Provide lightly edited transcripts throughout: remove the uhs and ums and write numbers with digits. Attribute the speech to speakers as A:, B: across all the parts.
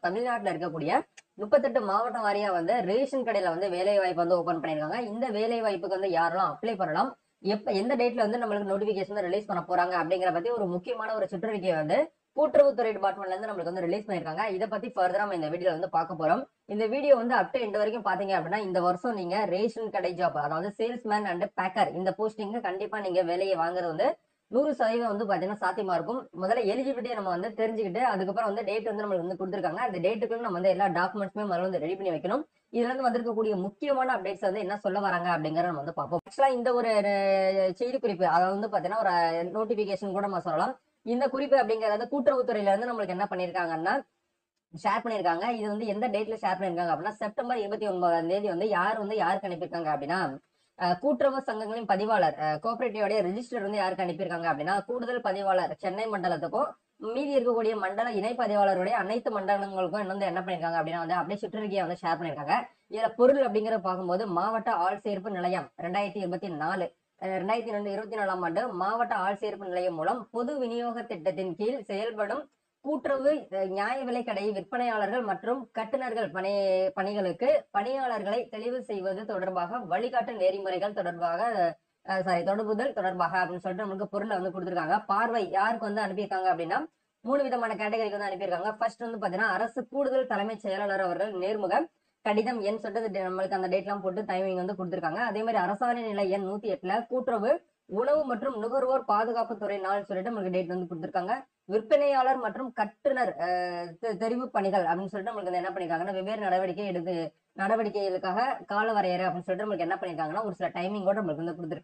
A: தமிழ்நாட்டுல இருக்கக்கூடிய 38 மாவட்டம் வாரியா வந்து ரேஷன் கடையில வந்து வேலை வாய்ப்பு வந்து ஓபன் பண்ணிருக்காங்க. இந்த வேலை வாய்ப்புக்கு வந்து யாரெல்லாம் அப்ளை பண்ணலாம், எந்த டேட்ல வந்து நம்மளுக்கு நோட்டிபிகேஷன் ரிலீஸ் பண்ண போறாங்க அப்படிங்கிற பத்தி ஒரு முக்கியமான ஒரு சுற்றறிக்கையை வந்து கூட்டுறவுத்துறை டிபார்ட்மெண்ட்ல இருந்து நம்மளுக்கு வந்து ரிலீஸ் பண்ணிருக்காங்க. இதை பத்தி ஃபர்தரா நம்ம இந்த வீடியோல வந்து பார்க்க போறோம். இந்த வீடியோ வந்து அப் டு எண்ட் வரைக்கும் பாத்தீங்க அப்படின்னா இந்த வருஷம் நீங்க ரேஷன் கடை ஜாப், அதாவது சேல்ஸ்மேன் அண்ட் பேக்கர், இந்த போஸ்டிங்க கண்டிப்பா நீங்க வேலையை வாங்குறது வந்து 100% வந்து பாத்தீங்கன்னா சாத்தியமா இருக்கும். முதல்ல எலிஜிபிலிட்டியை நம்ம வந்து தெரிஞ்சுக்கிட்டு அதுக்கப்புறம் வந்து டேட் வந்து நம்மளுக்கு வந்து கொடுத்துருக்காங்க. அந்த டேட்டுக்குள்ள நம்ம வந்து எல்லா டாக்குமெண்ட்ஸுமே முதல்ல வந்து ரெடி பண்ணி வைக்கணும். இதுல இருந்து வந்திருக்கக்கூடிய முக்கியமான அப்டேட்ஸ் வந்து என்ன சொல்ல வராங்க அப்படிங்கறத நம்ம வந்து பார்ப்போம். ஆக்சுவலா இந்த ஒரு செய்தி குறிப்பு, அதாவது வந்து பாத்தீங்கன்னா ஒரு நோட்டிபிகேஷன் கூட நம்ம சொல்லலாம். இந்த குறிப்பு அப்படிங்கறது கூட்டுறவுத்துறையில இருந்து நம்மளுக்கு என்ன பண்ணிருக்காங்கன்னா ஷேர் பண்ணிருக்காங்க. இது வந்து எந்த டேட்ல ஷேர் பண்ணிருக்காங்க அப்படின்னா செப்டம்பர் 29ஆம் தேதி வந்து யாருக்கு அனுப்பியிருக்காங்க அப்படின்னா கூட்டுறவு சங்கங்களின் பதிவாளர் கோஆபரேட்டிவோட ரெஜிஸ்டர் வந்து யாருக்கு அனுப்பியிருக்காங்க அப்படின்னா கூடுதல் பதிவாளர் சென்னை மண்டலத்துக்கும் மீதி இருக்கக்கூடிய மண்டல இணை பதிவாளருடைய அனைத்து மண்டலங்களுக்கும் வந்து என்ன பண்ணிருக்காங்க அப்படின்னா வந்து அப்படியே சுற்றறிக்கையை வந்து ஷேர் பண்ணிருக்காங்க. இதுல பொருள் அப்படிங்கிற பார்க்கும்போது மாவட்ட ஆள் சேர்ப்பு நிலையம் 2024 2024ஆம் ஆண்டு மாவட்ட ஆள் சேர்ப்பு நிலையம் மூலம் பொது விநியோக திட்டத்தின் கீழ் செயல்படும் கூட்டுறவு நியாய விலை கடை விற்பனையாளர்கள் மற்றும் கட்டுநர்கள் பணிகளுக்கு பணியாளர்களை தெளிவு செய்வது தொடர்பாக வழிகாட்டு நெறிமுறைகள் தொடர்பாக தொடர்புதல் தொடர்பாக அப்படின்னு சொல்லிட்டு நமக்கு பொருளை வந்து கொடுத்துருக்காங்க. பார்வை யாருக்கு வந்து அனுப்பியிருக்காங்க அப்படின்னா 3 விதமான கேட்டகரிக்கு வந்து அனுப்பியிருக்காங்க. ஃபர்ஸ்ட் வந்து பாத்தீங்கன்னா அரசு கூடுதல் தலைமைச் செயலாளர் அவர்கள் நேர்முக கடிதம் எண் சொல்லிட்டு நம்மளுக்கு அந்த டேட் எல்லாம் போட்டு டைமிங் வந்து கொடுத்துருக்காங்க. அதே மாதிரி அரசாணை நிலை எண் 108 கூட்டுறவு உணவு மற்றும் நுகர்வோர் பாதுகாப்பு துறை நாள் சொல்லிட்டு நம்மளுக்கு டேட் வந்து கொடுத்துருக்காங்க. விற்பனையாளர் மற்றும் கட்டுனர் தெரிவு பணிகள் அப்படின்னு சொல்லிட்டு நம்மளுக்கு என்ன பண்ணிருக்காங்கன்னா வெவ்வேறு நடவடிக்கைகளுக்காக கால வரையறை அப்படின்னு சொல்லிட்டு நம்மளுக்கு என்ன பண்ணிருக்காங்கன்னா ஒரு சில டைமிங் கூட நம்மளுக்கு வந்து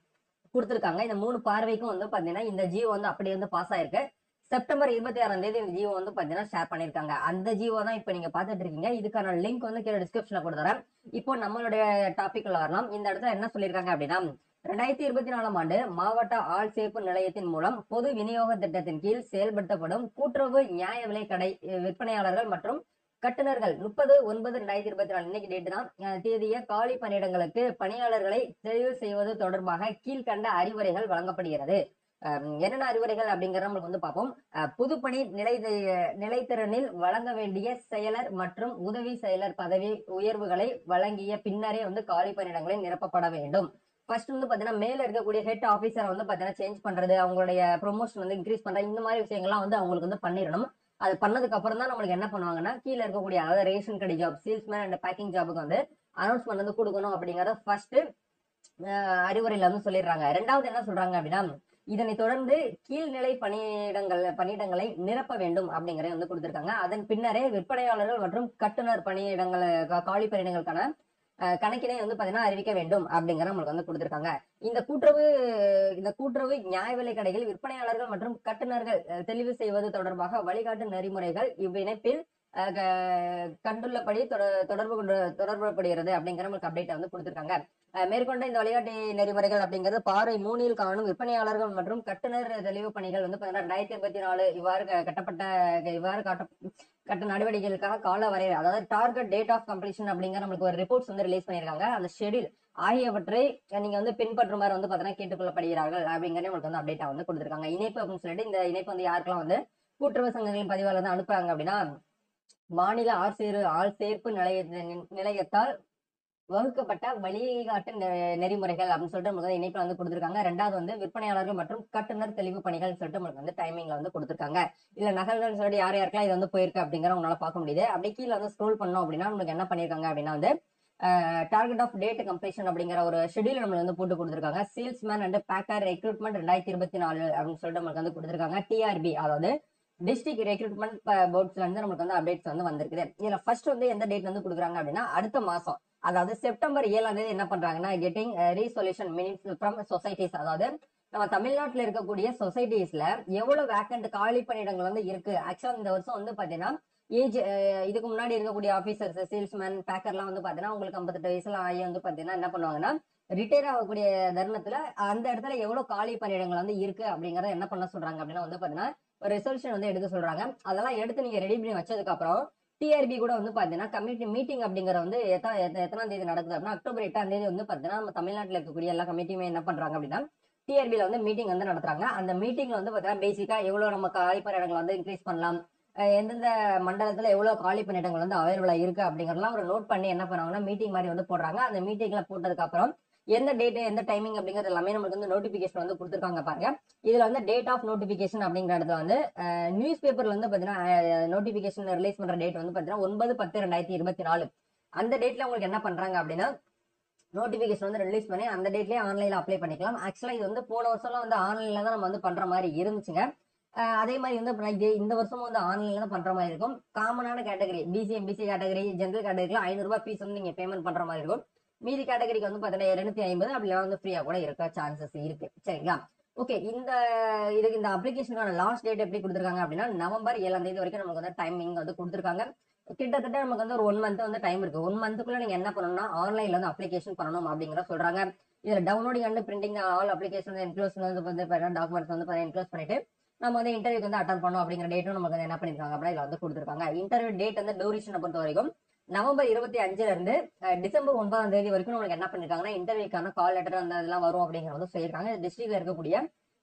A: கொடுத்துருக்காங்க. இந்த 3 பார்வைக்கும் வந்து பாத்தீங்கன்னா இந்த ஜியோ வந்து அப்படியே வந்து பாஸ் ஆயிருக்கு. செப்டம்பர் 26ஆம் தேதி இந்த ஜியோ வந்து பாத்தீங்கன்னா ஷேர் பண்ணிருக்காங்க. அந்த ஜியோ தான் இப்ப நீங்க பாத்துட்டு இருக்கீங்க. இதுக்கான லிங்க் வந்து கீழே டிஸ்கிரிப்ஷன்ல கொடுத்துறேன். இப்போ நம்மளுடைய டாபிக்ல வரலாம். இந்த இடத்துல என்ன சொல்லியிருக்காங்க அப்படின்னா 2024ஆம் ஆண்டு மாவட்ட ஆள் சேர்ப்பு நிலையத்தின் மூலம் பொது விநியோக திட்டத்தின் கீழ் செயல்படுத்தப்படும் கூட்டுறவு நியாய விலை கடை விற்பனையாளர்கள் மற்றும் கட்டுநர்கள் 30/9/2024 இன்னைக்கு டேட் தான் தேதிய காலி பணியிடங்களுக்கு பணியாளர்களை தெரிவு செய்வது தொடர்பாக கீழ்கண்ட அறிவுரைகள் வழங்கப்படுகிறது. என்னென்ன அறிவுரைகள் அப்படிங்கறத நம்மளுக்கு வந்து பார்ப்போம். புதுப்பணி நிலைத்திறனில் வழங்க வேண்டிய செயலர் மற்றும் உதவி செயலர் பதவி உயர்வுகளை வழங்கிய பின்னரே வந்து காலி பணியிடங்களை நிரப்பப்பட வேண்டும். ஃபர்ஸ்ட் வந்து பாத்தீங்கன்னா மேல இருக்கக்கூடிய ஹெட் ஆபீசரை வந்து பாத்தீங்கன்னா சேஞ்ச் பண்றது, அவங்களுடைய ப்ரொமோஷன் வந்து இன்க்ரீஸ் பண்றது, இந்த மாதிரி விஷயங்கள்லாம் வந்து அவங்களுக்கு வந்து பண்ணிடணும். அது பண்ணதுக்கு அப்புறம் தான் நம்மளுக்கு என்ன பண்ணுவாங்கன்னா கீழே இருக்கக்கூடிய அதாவது ரேஷன் கடை ஜாப் சேல்ஸ்மேன் அண்ட் பேக்கிங் ஜாபுக்கு வந்து அனௌன்ஸ்மெண்ட் வந்து கொடுக்கணும் அப்படிங்கறத ஃபர்ஸ்ட் அறிவுரையில வந்து சொல்லிடுறாங்க. ரெண்டாவது என்ன சொல்றாங்க அப்படின்னா இதனை தொடர்ந்து கீழ்நிலை பணியிடங்களை நிரப்ப வேண்டும் அப்படிங்கறத வந்து கொடுத்திருக்காங்க. அதன் பின்னரே விற்பனையாளர்கள் மற்றும் கட்டுனர் பணியிடங்கள் காலி பணியிடங்களுக்கான கணக்கினை வந்து பாத்தீங்கன்னா அறிவிக்க வேண்டும் அப்படிங்கிற நம்மளுக்கு வந்து கொடுத்திருக்காங்க. இந்த கூட்டுறவு நியாய விலை கடைகள் விற்பனையாளர்கள் மற்றும் கட்டுநர்கள் தெளிவு செய்வது தொடர்பாக வழிகாட்டு நெறிமுறைகள் இவ்விணைப்பில் கண்டுள்ளபடி தொடர்புபடுகிறது அப்படிங்கிற நம்மளுக்கு அப்டேட் வந்து கொடுத்திருக்காங்க. மேற்கொண்ட இந்த வழிகாட்டு நெறிமுறைகள் அப்படிங்கிறது பார்வை 3 காணும் விற்பனையாளர்கள் மற்றும் கட்டுனர் தெளிவு பணிகள் வந்து 2024 இவ்வாறு கட்ட நடவடிக்கைகளுக்காக கால வரையறை, அதாவது டார்கெட் டேட் ஆஃப் கம்ப்ளீஷன் அப்படிங்கிற நம்மளுக்கு ஒரு ரிப்போர்ட்ஸ் வந்து ரிலீஸ் பண்ணிருக்காங்க. அந்த ஷெடியூல் ஆகியவற்றை நீங்க வந்து பின்பற்றுமாறு வந்து பாத்தீங்கன்னா கேட்டுக்கொள்ளப்படுகிறார்கள் அப்படிங்கிற நம்மளுக்கு வந்து அப்டேட்டா வந்து கொடுத்திருக்காங்க. இணைப்பு அப்படின்னு சொல்லிட்டு இந்த இணைப்பு வந்து யாருக்கெல்லாம் வந்து கூட்டுறவு சங்கங்களின் பதிவாளர் வந்து அனுப்புறாங்க அப்படின்னா மாநில ஆள் சேர்ப்பு நிலையத்தால் வகுக்கப்பட்ட வழிகாட்டு நெறிமுறைகள் அப்படின்னு சொல்லிட்டு நமக்கு இணைப்புல வந்து கொடுத்திருக்காங்க. ரெண்டாவது வந்து விற்பனையாளர்கள் மற்றும் கட்டுனர் தெளிவு பணிகள் சொல்லிட்டு நமக்கு வந்து டைமிங்ல வந்து கொடுத்திருக்காங்க. இல்ல நகல்கள் சொல்லிட்டு யாருக்கெல்லாம் இது வந்து போயிருக்கு அப்படிங்கிற உங்களால பார்க்க முடியுது. அப்படியே கீழே வந்து ஸ்க்ரோல் பண்ணோம் அப்படின்னா நமக்கு என்ன பண்ணிருக்காங்க அப்படின்னா வந்து டார்கெட் ஆஃப் டேட் கம்ப்ளீஷன் அப்படிங்கிற ஒரு ஷெடியூல் நம்ம வந்து போட்டு கொடுத்திருக்காங்க. சேல்ஸ்மேன் அண்ட் பேக்கர் ரெக்ரூட்மெண்ட் 2024 அப்படின்னு சொல்லிட்டு நமக்கு வந்து கொடுத்திருக்காங்க. டிஆர்பி அதாவது டிஸ்ட்ரிக்ட் ரெக்ரூட்மெண்ட் போர்ட்ஸ்ல இருந்து நமக்கு வந்து அப்டேட்ஸ் வந்து வந்திருக்குது. இதுல ஃபர்ஸ்ட் வந்து எந்த டேட் வந்து கொடுக்குறாங்க அப்படின்னா அடுத்த மாசம், அதாவது செப்டம்பர் 7ஆம் தேதி என்ன பண்றாங்கன்னா getting resolution minutes from societies, அதாவது நம்ம தமிழ்நாட்டில் இருக்கக்கூடிய சொசைட்டிஸ்ல எவ்வளவு வேக்கண்ட் காலி பணியிடங்கள் வந்து இருக்கு. ஆக்சுவலா இந்த வருஷம் வந்து பாத்தீங்கன்னா ஏஜ் இதுக்கு முன்னாடி இருக்கக்கூடிய ஆபீசர்ஸ் சேல்ஸ்மேன் பேக்கர்லாம் வந்து பாத்தீங்கன்னா உங்களுக்கு 58 வயசுல ஆகி வந்து பாத்தீங்கன்னா என்ன பண்ணுவாங்கன்னா ரிட்டையர் ஆகக்கூடிய தருணத்துல அந்த இடத்துல எவ்வளவு காலி பணியிடங்கள் வந்து இருக்கு அப்படிங்கறத என்ன பண்ண சொல்றாங்க அப்படின்னா வந்து பாத்தீங்கன்னா ஒரு ரெசல்யூஷன் வந்து எடுக்க சொல்றாங்க. அதெல்லாம் எடுத்து நீங்க ரெடி பண்ணி வச்சதுக்கு அப்புறம் டிஆர்பி கூட வந்து பாத்தீங்கன்னா கமிட்டி மீட்டிங் அப்படிங்கிற வந்து எத்தனாம் தேதி நடக்குது அப்படின்னா அக்டோபர் 8ஆம் தேதி வந்து பாத்தீங்கன்னா நம்ம தமிழ்நாட்டில் இருக்கக்கூடிய எல்லா கமிட்டியுமே என்ன பண்றாங்க அப்படின்னா டிஆர்பில வந்து மீட்டிங் வந்து நடத்துறாங்க. அந்த மீட்டிங்ல வந்து பாத்தீங்கன்னா பேசிக்கா எவ்வளவு நம்ம காலிப்பணியிடங்களை வந்து இன்க்ரீஸ் பண்ணலாம், எந்தெந்த மண்டலத்துல எவ்வளவு காலி பணியிடங்கள் வந்து அவைலபிளா இருக்கு அப்படிங்கறதெல்லாம் ஒரு நோட் பண்ணி என்ன பண்ணுவாங்கன்னா மீட்டிங் மாதிரி வந்து போடுறாங்க. அந்த மீட்டிங்ல போட்டதுக்கு அப்புறம் எந்த டேட் எந்த டைமிங் அப்படிங்கிறது எல்லாமே நமக்கு வந்து நோட்டிபிகேஷன் வந்து கொடுத்துருக்காங்க பாருங்க. இதுல வந்து டேட் ஆஃப் நோட்டிபிகேஷன் அப்படிங்கிற இடத்துல வந்து நியூஸ் பேப்பர்ல வந்து பாத்தீங்கன்னா நோட்டிபிகேஷன் ரிலீஸ் பண்ற டேட் வந்து பாத்தீங்கன்னா 9/10/2024. அந்த டேட்ல உங்களுக்கு என்ன பண்றாங்க அப்படின்னா நோட்டிபிகேஷன் வந்து ரிலீஸ் பண்ணி அந்த டேட்லயே ஆன்லைன்ல அப்ளை பண்ணிக்கலாம். ஆக்சுவலா இது வந்து போன வருஷம்லாம் வந்து ஆன்லைன்ல தான் நம்ம வந்து பண்ற மாதிரி இருந்துச்சுங்க. அதே மாதிரி வந்து இந்த வருஷமும் வந்து ஆன்லைன்ல தான் பண்ற மாதிரி இருக்கும். காமனான category BC MBC category general கேட்டகரிக்கு 500 ரூபாய் ஃபீஸ் வந்து நீங்க பேமெண்ட் பண்ற மாதிரி இருக்கும். மீதி கேட்டகரிக்கு வந்து பாத்தீங்கன்னா 250 அப்படி வந்து ஃப்ரீயா கூட இருக்க சான்சஸ் இருக்கு. சரிங்களா? ஓகே. இதுக்கு இந்த அப்ளிகேஷனுக்கான லாஸ்ட் டேட் எப்படி கொடுத்துருக்காங்க அப்படின்னா நவம்பர் 7ஆம் தேதி வரைக்கும் நமக்கு வந்து டைமிங் வந்து கொடுத்துருக்காங்க. கிட்டத்தட்ட நமக்கு வந்து ஒரு 1 மந்த் வந்து டைம் இருக்கு. 1 மந்த்துக்குள்ள நீங்க என்ன பண்ணணும்னா ஆன்லைன்ல வந்து அப்ளிகேஷன் பண்ணணும் அப்படிங்கிற சொல்றாங்க. இதுல downloading and printing all application enclose வந்து டாக்குமெண்ட்ஸ் வந்து என்க்ளோஸ் பண்ணிட்டு நம்ம வந்து இன்டர்வியூக்கு வந்து அட்டன் பண்ணோம் அப்படிங்கிற டேட்டும் நமக்கு வந்து என்ன பண்ணிருக்காங்க அப்படின்னா இதுல வந்து கொடுத்துருக்காங்க. இன்டர்வியூ டேட் வந்து டூரேஷனை பொறுத்த வரைக்கும் நவம்பர் 25ல இருந்து டிசம்பர் 9ஆம் தேதி வரைக்கும் உங்களுக்கு என்ன பண்ணிருக்காங்கன்னா இன்டர்வியூக்கான கால் லெட்டர் அந்த இதெல்லாம் வரும் அப்படிங்கிற வந்து சொல்லியிருக்காங்க. டிஸ்ட்ரிக்ட்ல இருக்கக்கூடிய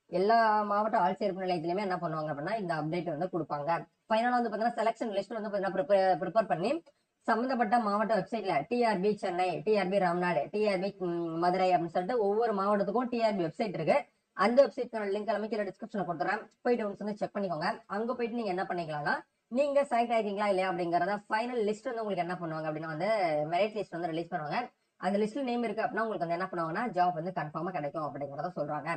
A: எல்லா மாவட்ட ஆட்சியர் நிலையத்திலுமே என்ன பண்ணுவாங்க அப்படின்னா இந்த அப்டேட் வந்து கொடுப்பாங்க. ஃபைனலா வந்து பாத்தீங்கன்னா செலக்ஷன் லிஸ்ட் வந்து பாத்தீங்கன்னா ப்ரிப்பேர் பண்ணி சம்பந்தப்பட்ட மாவட்ட வெப்சைட்ல TRB Chennai, TRB Ramnad, TRB Madurai அப்படின்னு சொல்லிட்டு ஒவ்வொரு மாவட்டத்துக்கும் டிஆர்பி வெப்சைட் இருக்கு. அந்த வெப்சைட்க்கான லிங்க் எல்லாமே கீழே டிஸ்கிரிப்ஷன்ல கொடுத்துறேன். போயிட்டு வந்து செக் பண்ணிக்கோங்க. அங்க போயிட்டு நீங்க என்ன பண்ணிக்கலாம்னா நீங்க செலக்ட் ஆயிருக்கீங்களா இல்லையா அப்படிங்கறத ஃபைனல் லிஸ்ட் வந்து உங்களுக்கு என்ன பண்ணுவாங்க அப்படின்னா வந்து மெரிட் லிஸ்ட் வந்து ரிலீஸ் பண்ணுவாங்க. அந்த லிஸ்ட்ல நேம் இருக்கு அப்படின்னா உங்களுக்கு வந்து என்ன பண்ணுவாங்கன்னா ஜாப் வந்து கன்ஃபார்மா கிடைக்கும் அப்படிங்கறத சொல்றாங்க.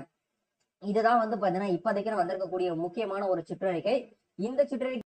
A: இதுதான் வந்து பாத்தீங்கன்னா இப்போதைக்கு வந்திருக்கக்கூடிய முக்கியமான ஒரு சுற்றறிக்கை. இந்த சுற்றறிக்கை